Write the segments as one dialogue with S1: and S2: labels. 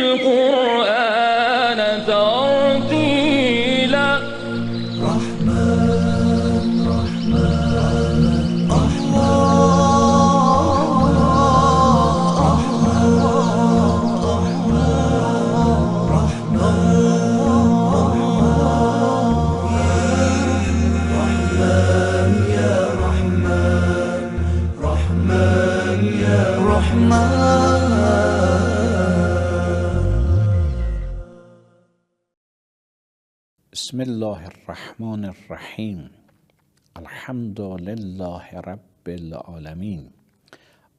S1: القرآن ترتيلا
S2: بسم الله الرحمن الرحیم. الحمد لله رب العالمین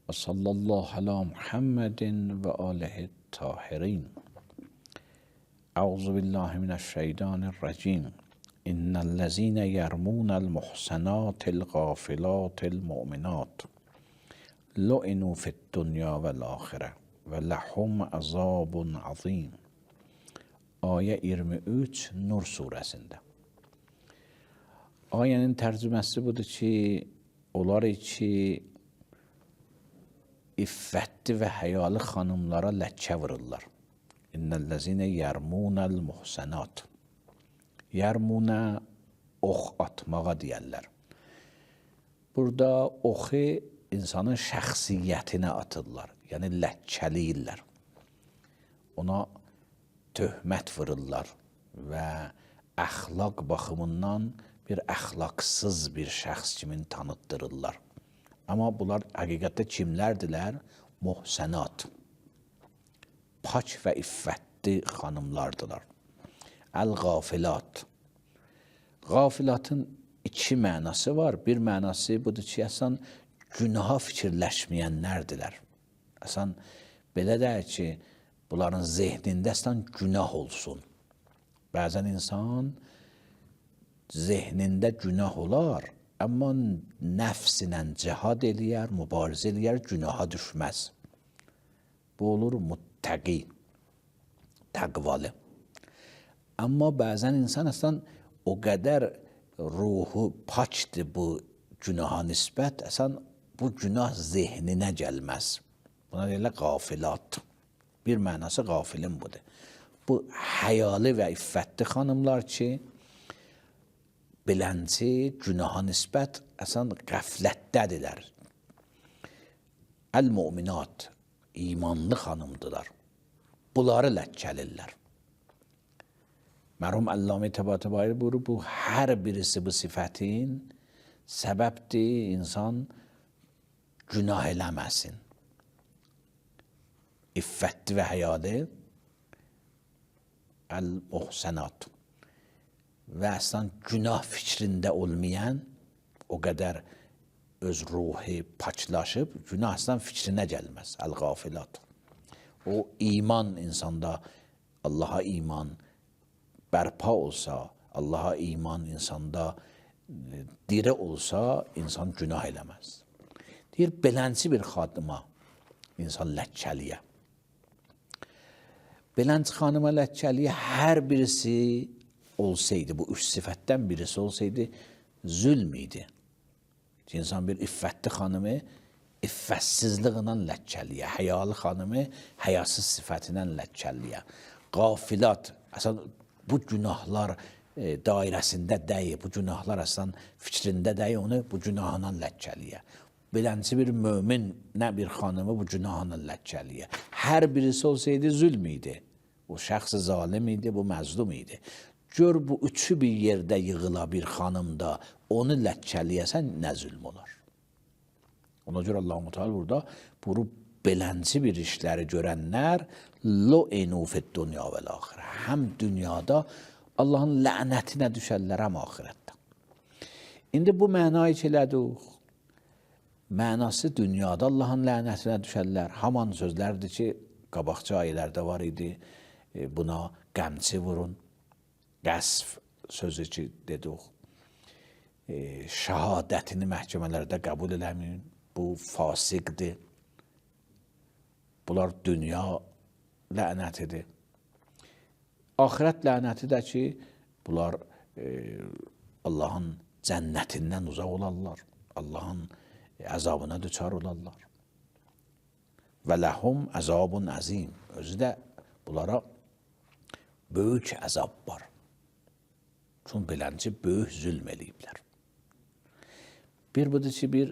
S2: و صلی الله علی محمد و آله الطاهرین. اعوذ بالله من الشیطان الرجیم. ان الذين يرمون المحصنات الغافلات المؤمنات لعنوا في الدنیا والآخرة ولهم عذاب عظیم. Ayə 23 Nur surəsində. Ayənin tərcüməsi budur ki, onlar ki, iffətli və həyalı xanımlara ləkkə vururlar. İnnəl-ləzinə yərmunəl muhsənat. Yərmunə ox atmağa deyərlər. Burada oxu insanın şəxsiyyətinə atırlar. Yəni ləkkəliyirlər. Ona töhmət vururlar və əxlaq baxımından bir əxlaqsız bir şəxs kimi tanıtdırırlar. Amma bunlar həqiqətdə kimlərdilər? Muhsənat. Pak və iffətli xanımlardılar. Əl-qafilat. Qafilatın iki mənası var. Bir mənası budur ki, əsən günaha fikirləşməyənlərdirlər. Əsən belə deyək ki, bunların zehnində əslən günah olsun. Bəzən insan zehnində günah olar, amma nəfsinə cihad eləyər, mübarizə eləyər, günaha düşməz. Bu olur muttəqi, təqvalı. Amma bəzən insan əslən o qədər ruhu pakdır bu günaha nisbət, əslən bu günah zehninə gəlməz. Buna deyirlər qafilat. Bir mənası qafilin budur. Bu həyalı və iffətli xanımlar ki, bilənci, günaha nisbət əsən qəflətdədirlər. Əl-müminat, imanlı xanımdılar. Bunları ləkkəlirlər. Mərhum Əllamə Təbatəbai buyurur, bu hər birisi bu sifətin səbəbdir, insan günah eləməsin. İffətli və həyalı əl-muhsənat və əslən günah fikrində olmayan, o qədər öz ruhi paklaşıb, günah əslən fikrinə gəlməz, əl-qafilat. O iman insanda, Allaha iman bərpa olsa, Allaha iman insanda diri olsa, insan günah eləməz. Deyir, belənci bir xadıma insan ləkkəliyə. Belənc xanıma ləkkəliyə hər birisi olsaydı, bu üç sifətdən birisi olsaydı, zülm idi. İnsan bir iffətli xanımı iffətsizliğinə ləkkəliyə, həyalı xanımı həyasız sifətinə ləkkəliyə. Qafilat, əsən bu günahlar dairəsində deyil, bu günahlar əsən fikrində deyil, onu bu günahına ləkkəliyə. Belənci bir mömin, nə bir xanımı bu günahına ləkkəliyə. Hər birisi olsaydı zülm idi. O şəxs zalim idi, bu məzlum idi. Gör bu üçü bir yerdə yığıla bir xanımda, onu ləkkəliyəsən nə zülm olar? Ona görə Allah-u Teala burada bunu belənci bir işləri görənlər lu'inu fid-dunya vel-axirə. Həm dünyada Allahın lənətinə düşərlər, həm axirətdə. İndi bu mənayı ki elədik, mənası dünyada Allahın lənətinə düşərlər. Haman sözlərdir ki, qabaqçı ayələrdə var idi. Buna qəmçi vurun, qəsf sözü ki dedik, şəhadətini məhkəmələrdə qəbul eləməyin, bu fasiqdir. Bunlar dünya lənətidir. Axirət lənəti də ki, bunlar Allahın cənnətindən uzaq olarlar, Allahın əzabına düçar olarlar. Və ləhum əzabun əzim. özü də bunlara böyük əzab var. Çünki beləncə böyük zülm eləyiblər. Bir budur ki,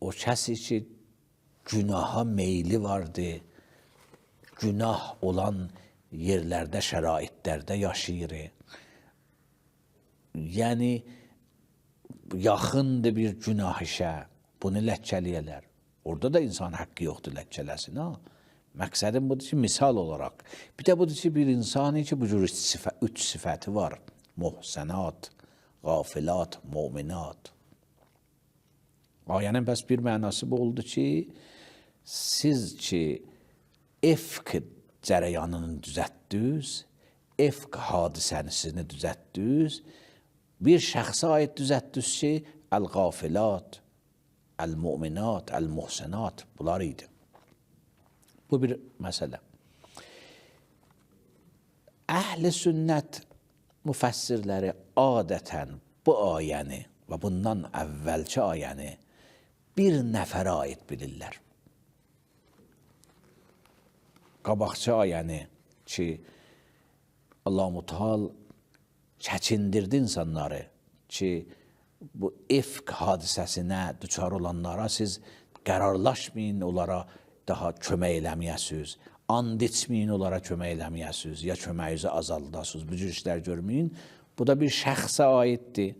S2: o kəsi ki, günaha meyli vardı, günah olan yerlərdə, şəraitlərdə yaşayır. Yəni, yaxındır bir günah işə, bunu ləkkələyələr. Orada da insan haqqı yoxdur ləkkələsin. Məqsədim budur ki, misal olaraq. Bir də budur ki, bir insanı ki, bu cür üç sifəti var. Muhsənat, qafilat, mu'minat. Ayənin bəs bir mənası bu oldu ki, siz ki, efk cərəyanını düzətdiniz, efk hadisənisini düzətdiniz, bir şəxsə aid düzətdiniz ki, əl-qafilat, əl-mu'minat, əl-muhsənat bunlar idi. Bu bir məsələ. Əhl-i sünnət müfəssirləri adətən bu ayəni və bundan əvvəlki ayəni bir nəfərə aid bilirlər. Qabaqçı ayəni ki, Allah-u Teala çəkindirdi insanları ki, bu efk hadisəsinə düçar olanlara siz qərarlaşmayın, onlara daha kömək eləməyəsiniz, and içməyin, onlara kömək eləməyəsiniz, ya köməyinizi azaldasınız, bu cür işlər görməyin. Bu da bir şəxsə aiddir.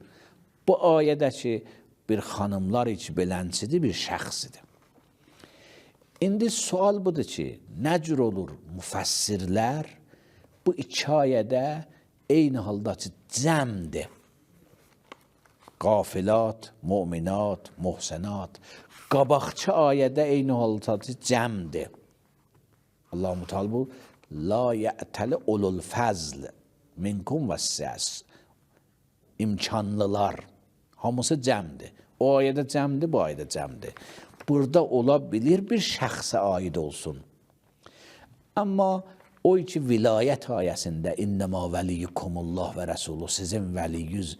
S2: Bu ayədə ki, bir xanımlar içi beləncidir, bir şəxsidir. İndi sual budur ki, nə cür olur müfəssirlər bu iki ayədə eyni halda ki, cəmdir. Qafilat, mu'minat, muhsənat. Qabaqçı ayədə eyni halda ki, cəmdir. Allah-u Teala bu, la ya'təli ulul fəzl minkum və səs. İmkanlılar. Hamısı cəmdir. O ayədə cəmdir, bu ayədə cəmdir. Burada ola bilir bir şəxsə aid olsun. Amma o ki, vilayət ayəsində innəmə vəliyyukumullah və rəsulu, sizin vəliyyüz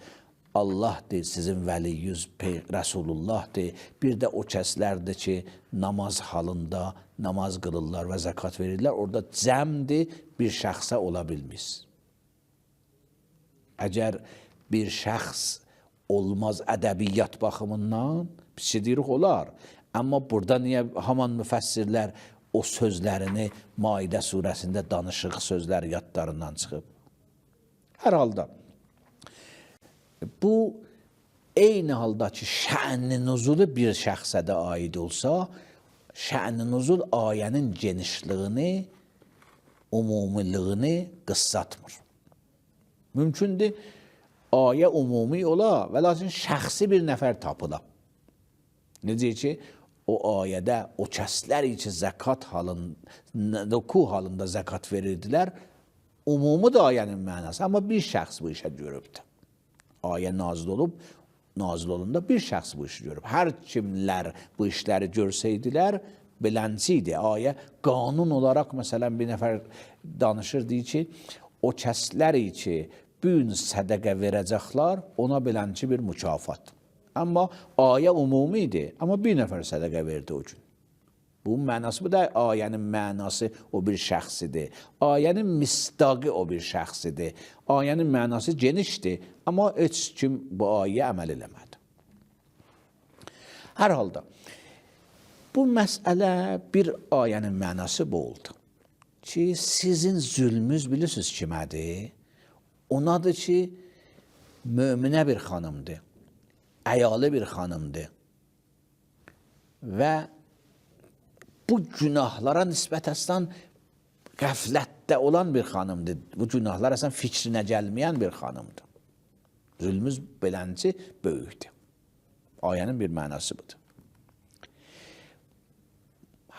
S2: Allahdır, sizin vəliyyüz Rəsulullahdır. Bir də o kəslərdir ki, namaz halında namaz qılırlar və zəkat verirlər. Orada cəmdir, bir şəxsə ola bilmiş. Əgər bir şəxs olmaz ədəbiyyat baxımından, biz deyirik olar. Amma burada niyə haman müfəssirlər o sözlərini Maidə surəsində danışıq sözləri yadlarından çıxıb? Hər halda bu eyni halda ki, şə'n-i nuzulu bir şəxsə də aid olsa, şə'n-i nuzul ayənin genişliyini, umumiliyini qıssatmır. Mümkündür, ayə umumi ola və lakin şəxsi bir nəfər tapıla. Necə ki, o ayədə o kəslər ki, zəkat halında, ruku halında zəkat verirdilər, umumi da ayənin mənası, amma bir şəxs bu işə görübdür. Ayə nazil olunda bir şəxs bu işi görüb. Hər kimlər bu işləri görsəydilər, belənci idi. Ayə qanun olaraq, məsələn, bir nəfər danışır, deyir ki, o kəsləri ki, bu gün sədəqə verəcəklər, ona belənci bir mükafat. Amma ayə umumi idi, amma bir nəfər sədəqə verdi o gün. Bunun mənası, bu da ayənin mənası o bir şəxsidir. Ayənin misdaqı o bir şəxsidir. Ayənin mənası genişdir, amma heç kim bu ayə əməl eləmədi. Hər halda, bu məsələ bir ayənin mənası bu oldu. Ki, sizin zülmünüz bilirsiniz kimədir? Onadır ki, möminə bir xanımdır, əyalı bir xanımdır və bu günahlara nisbət əslən qəflətdə olan bir xanımdır. Bu günahlar əslən fikrinə gəlməyən bir xanımdır. Zülmümüz belənci böyükdür. Ayənin bir mənası budur.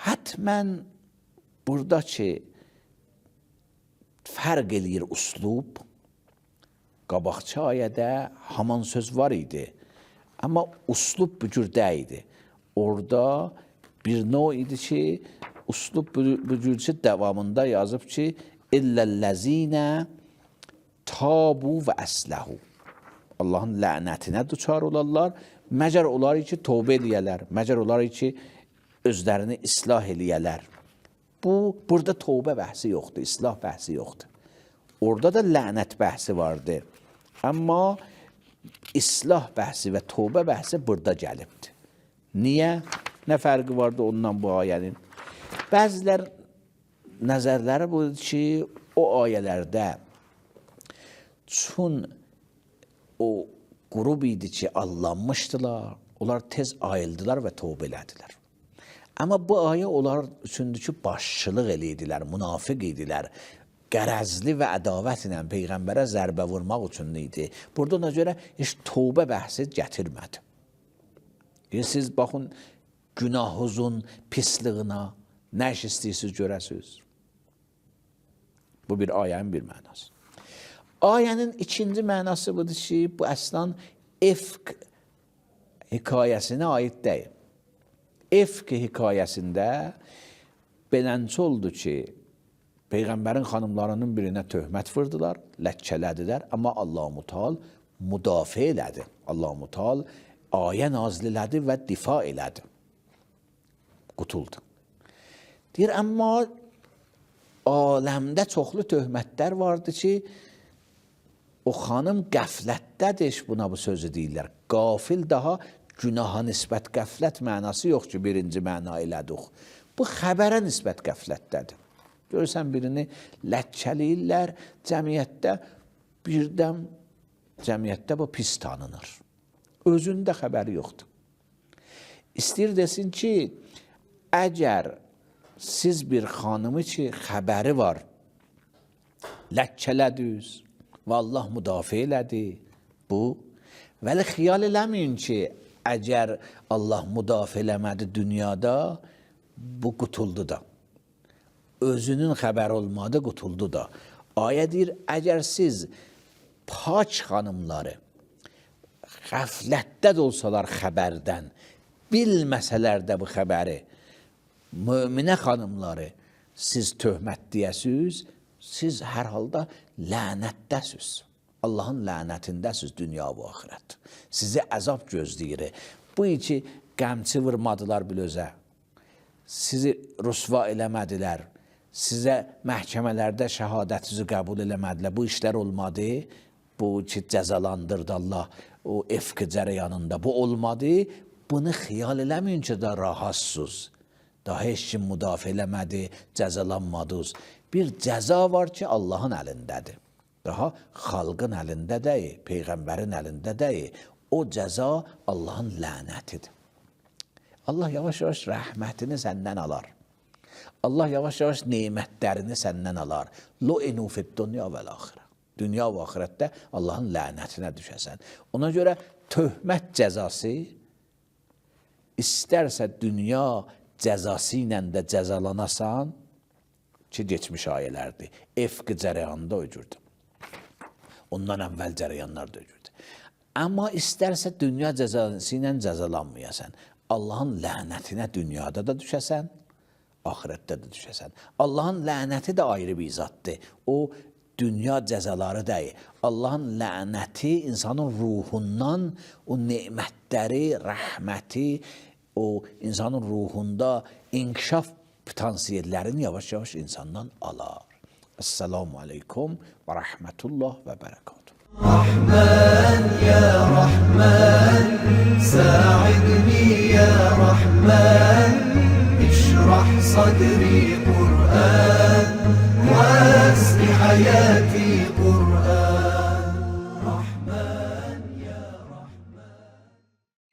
S2: Hətmən burada ki, fərq eləyir uslub, qabaqçı ayədə haman söz var idi. Amma uslub bu cür deyildi. Orada bir növ idi ki, uslub bu cür davamında yazıb ki, İlləl-ləzinə tabu və əsləhu. Allahın lənətinə düçar olarlar, məgər olar ki, tövbə eləyələr, məgər olar ki, özlərini islah eləyələr. Burada tövbə bəhsi yoxdur, islah bəhsi yoxdur. Orada da lənət bəhsi vardır. Amma islah bəhsi və tövbə bəhsi burada gəlibdir. Niyə? Nə fərqi vardı ondan bu ayənin? Bəzilər nəzərləri budur ki, o ayələrdə çün o qrup idi ki, allanmışdılar, onlar tez ayıldılar və tövbə elədilər. Amma bu ayə onlar üçündür ki, başçılıq eləydilər, münafiq idilər, qərəzli və ədavət ilə Peyğəmbərə zərbə vurmaq üçün idi. Burada ona görə heç tövbə bəhsi gətirmədi. Siz baxın, günahınızın pisliyinə nə iş istəyirsiniz görəsiniz. Bu bir ayənin bir mənası. Ayənin ikinci mənası budur ki, bu əslən ifk hekayəsinə aid deyil. Efk hekayəsində belənçi oldu ki, Peyğəmbərin xanımlarının birinə töhmət vurdular, ləkkələdilər, amma Allah-u Teala müdafiə elədi. Allah-u Teala ayə nazil elədi və difa elədi. Qutuldu. Deyir, amma aləmdə çoxlu töhmətlər vardı ki, o xanım qəflətdədir, buna bu sözü deyirlər. Qafil daha günaha nisbət qəflət mənası yox ki, birinci məna elədik. Bu xəbərə nisbət qəflətdədir. Görürsən birini ləkkəliyirlər, cəmiyyətdə birdən cəmiyyətdə bu pis tanınır. Özündə xəbəri yoxdur. İstəyir desin ki, əgər siz bir xanımı ki, xəbəri var, ləkkələdiniz və Allah müdafiə elədi, bu, vəli xiyal eləməyin ki, əgər Allah müdafiə eləmədi dünyada, bu qutuldu da. Özünün xəbəri olmadı, qutuldu da. Ayə deyir, əgər siz pak xanımları qəflətdə də olsalar xəbərdən, bilməsələr də bu xəbəri, möminə xanımları siz töhmət deyəsiniz, siz hər halda lənətdəsiniz. Allahın lənətindəsiniz dünya və axirət. Sizi əzab gözləyir. Bu ki, qəmçi vurmadılar bilözə. Sizi rüsva eləmədilər. Sizə məhkəmələrdə şəhadətinizi qəbul eləmədilər. Bu işlər olmadı. Bu ki, cəzalandırdı Allah o efk cərəyanında. Bu olmadı. Bunu xiyal eləməyin ki, da rahatsız. Daha heç kim müdafiə eləmədi, cəzalanmadınız. Bir cəza var ki, Allahın əlindədir. Daha xalqın əlində deyil, Peyğəmbərin əlində deyil. O cəza Allahın lənətidir. Allah yavaş-yavaş rəhmətini səndən alar. Allah yavaş-yavaş nemətlərini səndən alar. Lu'inu fid-dunya vəl-axirə. Dünya və axirətdə Allahın lənətinə düşəsən. Ona görə töhmət cəzası istərsə dünya cəzası ilə də cəzalanasan ki, geçmiş ayələrdir. Efq cərəyanında o cürdür. Ondan əvvəl cərəyanlar da öcürdü. Amma istərsə dünya cəzası ilə cəzalanmayasan. Allahın lənətinə dünyada da düşəsən, axirətdə də düşəsən. Allahın lənəti də ayrı bir zatdır. O, dünya cəzaları deyil. Allahın lənəti insanın ruhundan o nemətləri, rəhməti, o insanın ruhunda inkişaf potansiyellərini yavaş-yavaş insandan alar. Esselamu aleykum ve rahmetullah ve berekatuhu.
S3: رحمن يا رحمن ساعدني يا رحمن اشرح صدري قرآن